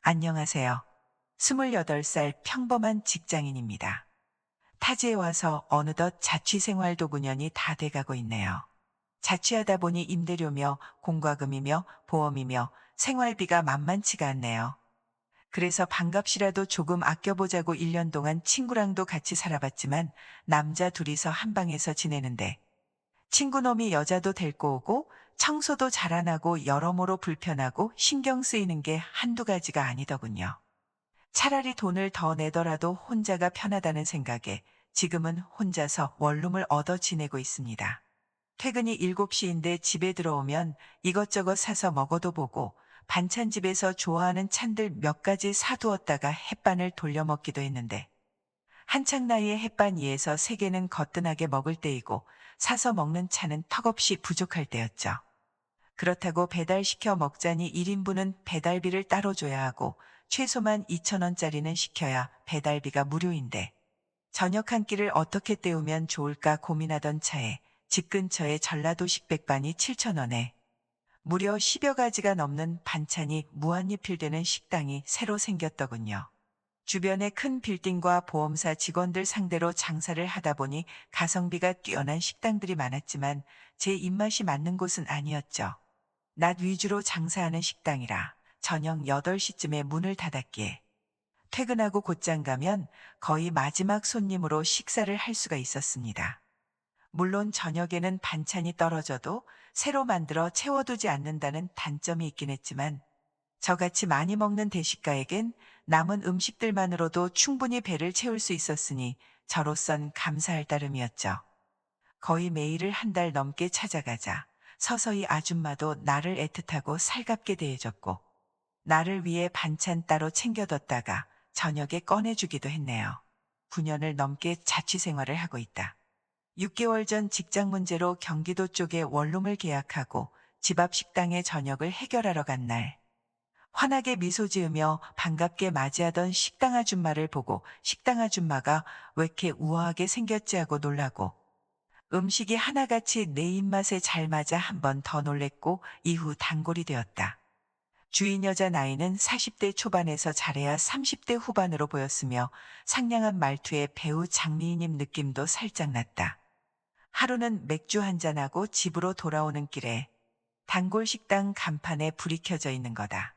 안녕하세요. 28살 평범한 직장인입니다. 타지에 와서 어느덧 자취생활도 9년이 다 돼가고 있네요. 자취하다 보니 임대료며 공과금이며 보험이며 생활비가 만만치가 않네요. 그래서 반값이라도 조금 아껴보자고 1년 동안 친구랑도 같이 살아봤지만 남자 둘이서 한 방에서 지내는데 친구 놈이 여자도 데리고 오고 청소도 잘 안 하고 여러모로 불편하고 신경 쓰이는 게 한두 가지가 아니더군요. 차라리 돈을 더 내더라도 혼자가 편하다는 생각에 지금은 혼자서 원룸을 얻어 지내고 있습니다. 퇴근이 7시인데 집에 들어오면 이것저것 사서 먹어도 보고 반찬집에서 좋아하는 찬들 몇 가지 사두었다가 햇반을 돌려 먹기도 했는데 한창 나이에 햇반 2에서 3개는 거뜬하게 먹을 때이고 사서 먹는 차는 턱없이 부족할 때였죠. 그렇다고 배달시켜 먹자니 1인분은 배달비를 따로 줘야 하고 최소만 2,000원짜리는 시켜야 배달비가 무료인데 저녁 한 끼를 어떻게 때우면 좋을까 고민하던 차에 집 근처에 전라도식 백반이 7,000원에 무려 10여 가지가 넘는 반찬이 무한리필되는 식당이 새로 생겼더군요. 주변에 큰 빌딩과 보험사 직원들 상대로 장사를 하다 보니 가성비가 뛰어난 식당들이 많았지만 제 입맛이 맞는 곳은 아니었죠. 낮 위주로 장사하는 식당이라 저녁 8시쯤에 문을 닫았기에 퇴근하고 곧장 가면 거의 마지막 손님으로 식사를 할 수가 있었습니다. 물론 저녁에는 반찬이 떨어져도 새로 만들어 채워두지 않는다는 단점이 있긴 했지만 저같이 많이 먹는 대식가에겐 남은 음식들만으로도 충분히 배를 채울 수 있었으니 저로선 감사할 따름이었죠. 거의 매일을 한 달 넘게 찾아가자 서서히 아줌마도 나를 애틋하고 살갑게 대해줬고 나를 위해 반찬 따로 챙겨뒀다가 저녁에 꺼내주기도 했네요. 9년을 넘게 자취 생활을 하고 있다. 6개월 전 직장 문제로 경기도 쪽에 원룸을 계약하고 집 앞 식당에 저녁을 해결하러 간 날. 환하게 미소 지으며 반갑게 맞이하던 식당 아줌마를 보고 식당 아줌마가 왜 이렇게 우아하게 생겼지 하고 놀라고 음식이 하나같이 내 입맛에 잘 맞아 한 번 더 놀랬고 이후 단골이 되었다. 주인 여자 나이는 40대 초반에서 잘해야 30대 후반으로 보였으며 상냥한 말투에 배우 장미희님 느낌도 살짝 났다. 하루는 맥주 한잔하고 집으로 돌아오는 길에 단골 식당 간판에 불이 켜져 있는 거다.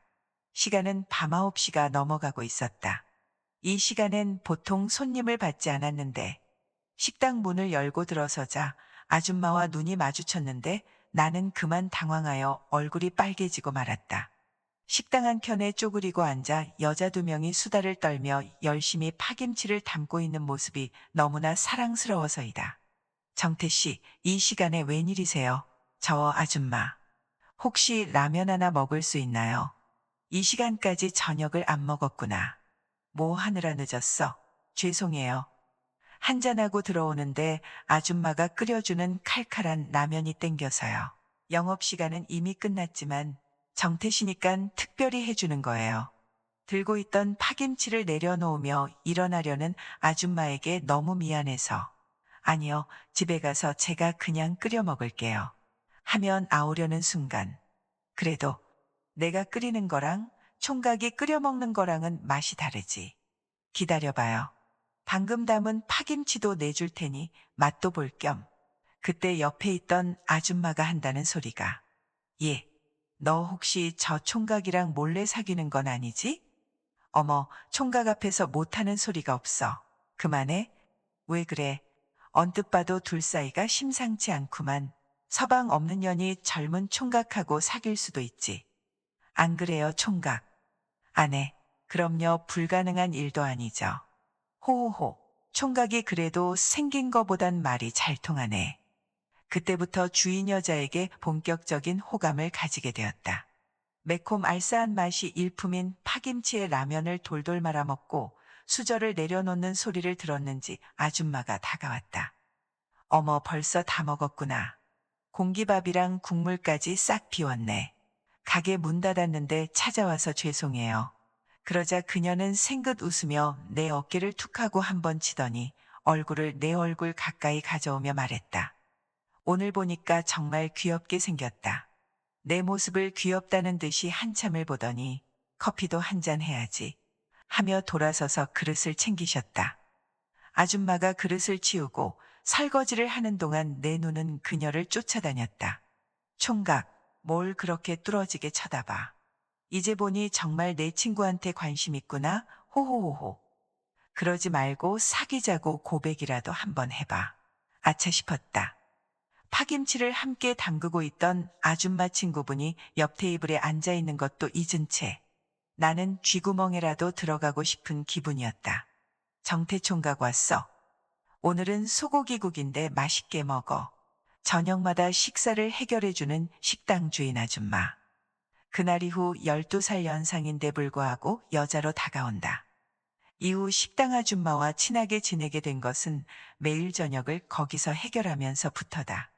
시간은 밤 9시가 넘어가고 있었다. 이 시간엔 보통 손님을 받지 않았는데 식당 문을 열고 들어서자 아줌마와 눈이 마주쳤는데 나는 그만 당황하여 얼굴이 빨개지고 말았다. 식당 한켠에 쪼그리고 앉아 여자 2명이 수다를 떨며 열심히 파김치를 담고 있는 모습이 너무나 사랑스러워서이다. 정태 씨, 이 시간에 웬일이세요? 저 아줌마. 혹시 라면 하나 먹을 수 있나요? 이 시간까지 저녁을 안 먹었구나. 뭐 하느라 늦었어? 죄송해요. 한잔하고 들어오는데 아줌마가 끓여주는 칼칼한 라면이 땡겨서요. 영업시간은 이미 끝났지만 정태시니깐 특별히 해주는 거예요. 들고 있던 파김치를 내려놓으며 일어나려는 아줌마에게 너무 미안해서 아니요, 집에 가서 제가 그냥 끓여 먹을게요. 하면 아우려는 순간 그래도 내가 끓이는 거랑 총각이 끓여 먹는 거랑은 맛이 다르지. 기다려봐요. 방금 담은 파김치도 내줄 테니 맛도 볼 겸 그때 옆에 있던 아줌마가 한다는 소리가 예, 너 혹시 저 총각이랑 몰래 사귀는 건 아니지? 어머, 총각 앞에서 못하는 소리가 없어. 그만해. 왜 그래? 언뜻 봐도 둘 사이가 심상치 않구만. 서방 없는 년이 젊은 총각하고 사귈 수도 있지. 안 그래요, 총각? 안 해. 그럼요, 불가능한 일도 아니죠. 호호호. 총각이 그래도 생긴 거보단 말이 잘 통하네. 그때부터 주인 여자에게 본격적인 호감을 가지게 되었다. 매콤 알싸한 맛이 일품인 파김치에 라면을 돌돌 말아 먹고 수저를 내려놓는 소리를 들었는지 아줌마가 다가왔다. 어머, 벌써 다 먹었구나. 공기밥이랑 국물까지 싹 비웠네. 가게 문 닫았는데 찾아와서 죄송해요. 그러자 그녀는 생긋 웃으며 내 어깨를 툭 하고 한 번 치더니 얼굴을 내 얼굴 가까이 가져오며 말했다. 오늘 보니까 정말 귀엽게 생겼다. 내 모습을 귀엽다는 듯이 한참을 보더니 커피도 한 잔 해야지. 하며 돌아서서 그릇을 챙기셨다. 아줌마가 그릇을 치우고 설거지를 하는 동안 내 눈은 그녀를 쫓아다녔다. 총각, 뭘 그렇게 뚫어지게 쳐다봐. 이제 보니 정말 내 친구한테 관심 있구나. 호호호호. 그러지 말고 사귀자고 고백이라도 한번 해봐. 아차 싶었다. 파김치를 함께 담그고 있던 아줌마 친구분이 옆 테이블에 앉아 있는 것도 잊은 채 나는 쥐구멍에라도 들어가고 싶은 기분이었다. 정태 총각 왔어. 오늘은 소고기국인데 맛있게 먹어. 저녁마다 식사를 해결해주는 식당 주인 아줌마. 그날 이후 12살 연상인데 불구하고 여자로 다가온다. 이후 식당 아줌마와 친하게 지내게 된 것은 매일 저녁을 거기서 해결하면서부터다.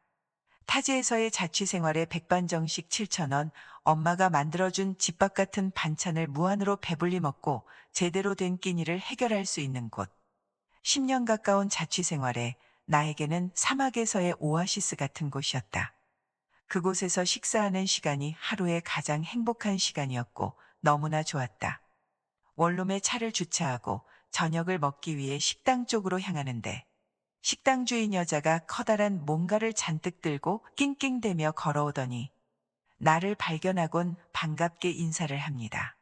타지에서의 자취 생활에 백반정식 7,000원, 엄마가 만들어준 집밥 같은 반찬을 무한으로 배불리 먹고 제대로 된 끼니를 해결할 수 있는 곳. 10년 가까운 자취 생활에 나에게는 사막에서의 오아시스 같은 곳이었다. 그곳에서 식사하는 시간이 하루의 가장 행복한 시간이었고 너무나 좋았다. 원룸에 차를 주차하고 저녁을 먹기 위해 식당 쪽으로 향하는데 식당 주인 여자가 커다란 뭔가를 잔뜩 들고 낑낑대며 걸어오더니 나를 발견하곤 반갑게 인사를 합니다.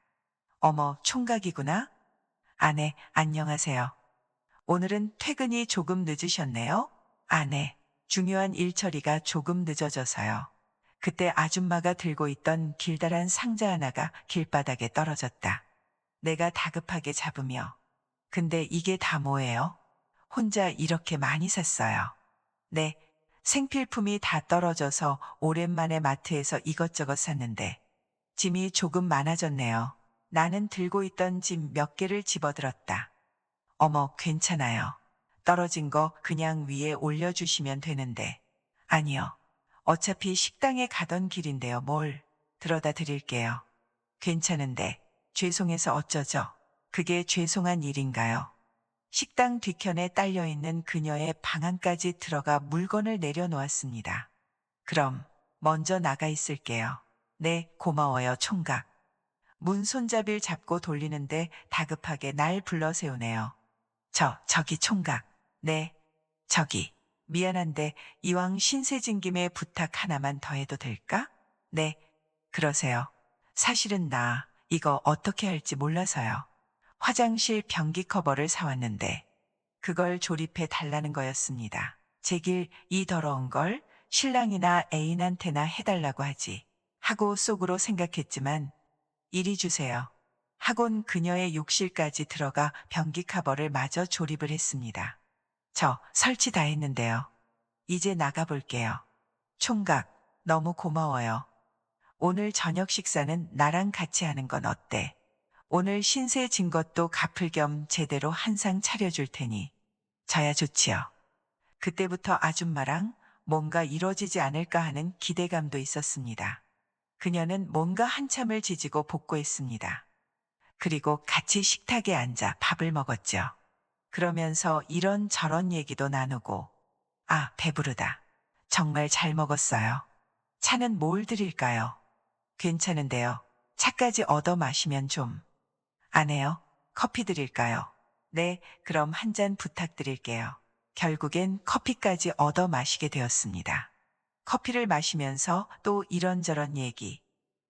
어머, 총각이구나? 아내, 안녕하세요. 오늘은 퇴근이 조금 늦으셨네요? 아내, 중요한 일 처리가 조금 늦어져서요. 그때 아줌마가 들고 있던 길다란 상자 하나가 길바닥에 떨어졌다. 내가 다급하게 잡으며 근데 이게 다 뭐예요? 혼자 이렇게 많이 샀어요. 네, 생필품이 다 떨어져서 오랜만에 마트에서 이것저것 샀는데 짐이 조금 많아졌네요. 나는 들고 있던 짐 몇 개를 집어들었다. 어머, 괜찮아요. 떨어진 거 그냥 위에 올려주시면 되는데. 아니요. 어차피 식당에 가던 길인데요. 뭘 들어다 드릴게요. 괜찮은데 죄송해서 어쩌죠? 그게 죄송한 일인가요? 식당 뒤편에 딸려있는 그녀의 방 안까지 들어가 물건을 내려놓았습니다. 그럼 먼저 나가 있을게요. 네, 고마워요, 총각. 문 손잡이를 잡고 돌리는데 다급하게 날 불러 세우네요. 저기 총각. 네, 저기. 미안한데 이왕 신세진 김에 부탁 하나만 더 해도 될까? 네, 그러세요. 사실은 나 이거 어떻게 할지 몰라서요. 화장실 변기 커버를 사왔는데 그걸 조립해 달라는 거였습니다. 제길 이 더러운 걸 신랑이나 애인한테나 해달라고 하지. 하고 속으로 생각했지만 이리 주세요. 하곤 그녀의 욕실까지 들어가 변기 커버를 마저 조립을 했습니다. 저 설치 다 했는데요. 이제 나가볼게요. 총각, 너무 고마워요. 오늘 저녁 식사는 나랑 같이 하는 건 어때? 오늘 신세 진 것도 갚을 겸 제대로 한 상 차려줄 테니. 저야 좋지요. 그때부터 아줌마랑 뭔가 이뤄지지 않을까 하는 기대감도 있었습니다. 그녀는 뭔가 한참을 지지고 복구했습니다. 그리고 같이 식탁에 앉아 밥을 먹었죠. 그러면서 이런저런 얘기도 나누고, 아, 배부르다. 정말 잘 먹었어요. 차는 뭘 드릴까요? 괜찮은데요. 차까지 얻어 마시면 좀. 안 해요? 커피 드릴까요? 네, 그럼 한 잔 부탁드릴게요. 결국엔 커피까지 얻어 마시게 되었습니다. 커피를 마시면서 또 이런저런 얘기.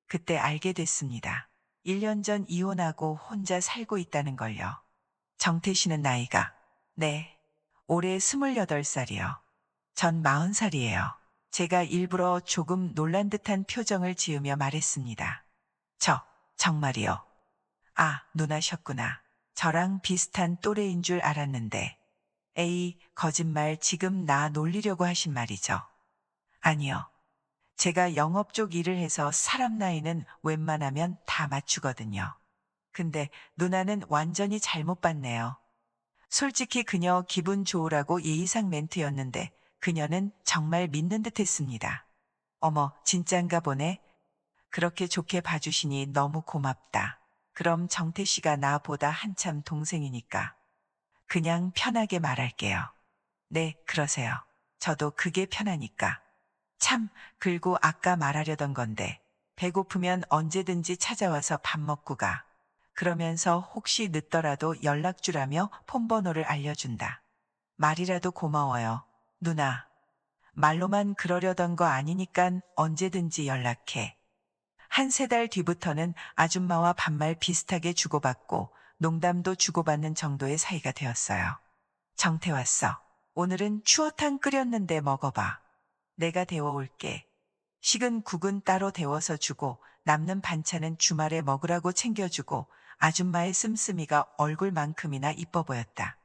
그때 알게 됐습니다. 1년 전 이혼하고 혼자 살고 있다는 걸요. 정태 씨는 나이가, 네, 올해 28살이요. 전 40살이에요. 제가 일부러 조금 놀란 듯한 표정을 지으며 말했습니다. 정말이요. 아, 누나셨구나. 저랑 비슷한 또래인 줄 알았는데. 에이, 거짓말 지금 나 놀리려고 하신 말이죠. 아니요. 제가 영업 쪽 일을 해서 사람 나이는 웬만하면 다 맞추거든요. 근데 누나는 완전히 잘못 봤네요. 솔직히 그녀 기분 좋으라고 예의상 멘트였는데 그녀는 정말 믿는 듯 했습니다. 어머, 진짠가 보네. 그렇게 좋게 봐주시니 너무 고맙다. 그럼 정태 씨가 나보다 한참 동생이니까 그냥 편하게 말할게요. 네, 그러세요. 저도 그게 편하니까. 참, 그리고 아까 말하려던 건데 배고프면 언제든지 찾아와서 밥 먹고 가. 그러면서 혹시 늦더라도 연락 주라며 폰번호를 알려준다. 말이라도 고마워요. 누나. 말로만 그러려던 거 아니니깐 언제든지 연락해. 한 세 달 뒤부터는 아줌마와 반말 비슷하게 주고받고 농담도 주고받는 정도의 사이가 되었어요. 정태 왔어. 오늘은 추어탕 끓였는데 먹어봐. 내가 데워올게. 식은 국은 따로 데워서 주고 남는 반찬은 주말에 먹으라고 챙겨주고 아줌마의 씀씀이가 얼굴만큼이나 이뻐 보였다.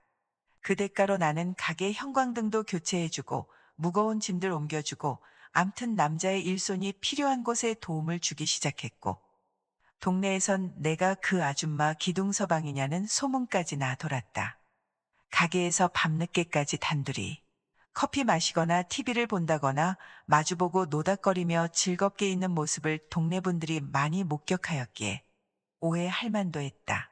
그 대가로 나는 가게 형광등도 교체해주고 무거운 짐들 옮겨주고 암튼 남자의 일손이 필요한 곳에 도움을 주기 시작했고 동네에선 내가 그 아줌마 기둥서방이냐는 소문까지 나 돌았다. 가게에서 밤늦게까지 단둘이 커피 마시거나 TV를 본다거나 마주보고 노닥거리며 즐겁게 있는 모습을 동네 분들이 많이 목격하였기에 오해할 만도 했다.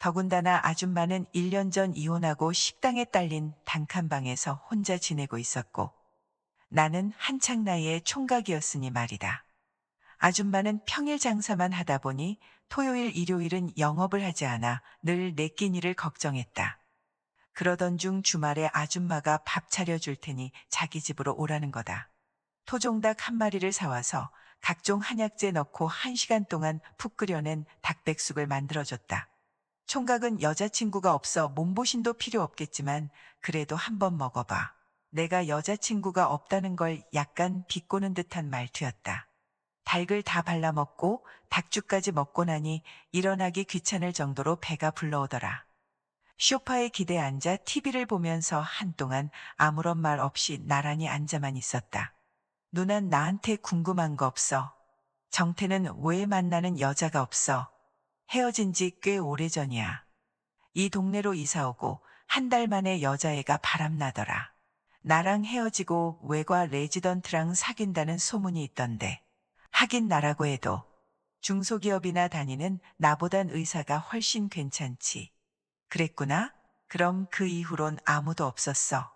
더군다나 아줌마는 1년 전 이혼하고 식당에 딸린 단칸방에서 혼자 지내고 있었고 나는 한창 나이에 총각이었으니 말이다. 아줌마는 평일 장사만 하다 보니 토요일, 일요일은 영업을 하지 않아 늘 내 끼니를 걱정했다. 그러던 중 주말에 아줌마가 밥 차려줄 테니 자기 집으로 오라는 거다. 토종닭 한 마리를 사와서 각종 한약재 넣고 1시간 동안 푹 끓여낸 닭백숙을 만들어줬다. 총각은 여자친구가 없어 몸보신도 필요 없겠지만 그래도 한번 먹어봐. 내가 여자친구가 없다는 걸 약간 비꼬는 듯한 말투였다. 닭을 다 발라먹고 닭죽까지 먹고 나니 일어나기 귀찮을 정도로 배가 불러오더라. 소파에 기대 앉아 TV를 보면서 한동안 아무런 말 없이 나란히 앉아만 있었다. 누난 나한테 궁금한 거 없어? 정태는 왜 만나는 여자가 없어? 헤어진 지 꽤 오래전이야. 이 동네로 이사 오고 한 달 만에 여자애가 바람나더라. 나랑 헤어지고 외과 레지던트랑 사귄다는 소문이 있던데. 하긴 나라고 해도 중소기업이나 다니는 나보단 의사가 훨씬 괜찮지. 그랬구나? 그럼 그 이후론 아무도 없었어.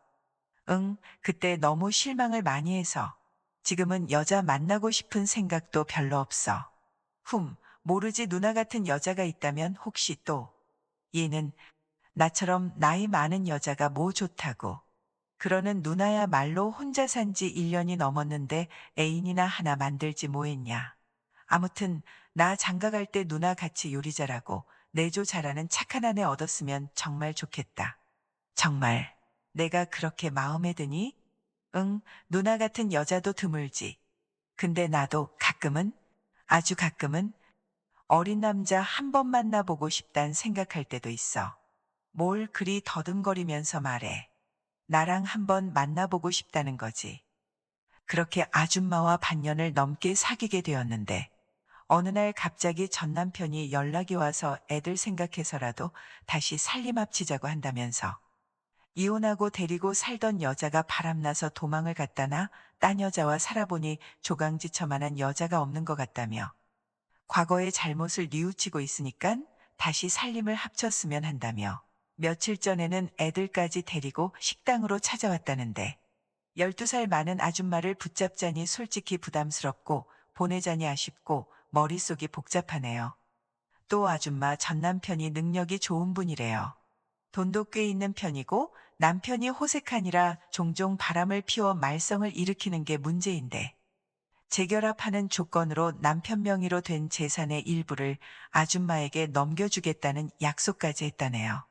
응, 그때 너무 실망을 많이 해서. 지금은 여자 만나고 싶은 생각도 별로 없어. 모르지 누나 같은 여자가 있다면 혹시 또. 얘는 나처럼 나이 많은 여자가 뭐 좋다고. 그러는 누나야말로 혼자 산 지 1년이 넘었는데 애인이나 하나 만들지 뭐했냐. 아무튼 나 장가갈 때 누나 같이 요리 잘하고 내조 잘하는 착한 아내 얻었으면 정말 좋겠다. 정말 내가 그렇게 마음에 드니? 응, 누나 같은 여자도 드물지. 근데 나도 가끔은, 아주 가끔은 어린 남자 한 번 만나보고 싶단 생각할 때도 있어. 뭘 그리 더듬거리면서 말해. 나랑 한번 만나보고 싶다는 거지. 그렇게 아줌마와 반년을 넘게 사귀게 되었는데 어느 날 갑자기 전 남편이 연락이 와서 애들 생각해서라도 다시 살림 합치자고 한다면서 이혼하고 데리고 살던 여자가 바람나서 도망을 갔다나 딴 여자와 살아보니 조강지처만한 여자가 없는 것 같다며 과거의 잘못을 뉘우치고 있으니깐 다시 살림을 합쳤으면 한다며 며칠 전에는 애들까지 데리고 식당으로 찾아왔다는데 12살 많은 아줌마를 붙잡자니 솔직히 부담스럽고 보내자니 아쉽고 머릿속이 복잡하네요. 또 아줌마 전 남편이 능력이 좋은 분이래요. 돈도 꽤 있는 편이고 남편이 호색하니라 종종 바람을 피워 말썽을 일으키는 게 문제인데 재결합하는 조건으로 남편 명의로 된 재산의 일부를 아줌마에게 넘겨주겠다는 약속까지 했다네요.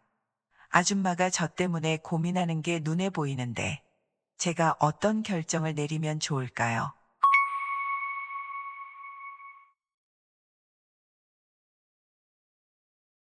아줌마가 저 때문에 고민하는 게 눈에 보이는데 제가 어떤 결정을 내리면 좋을까요?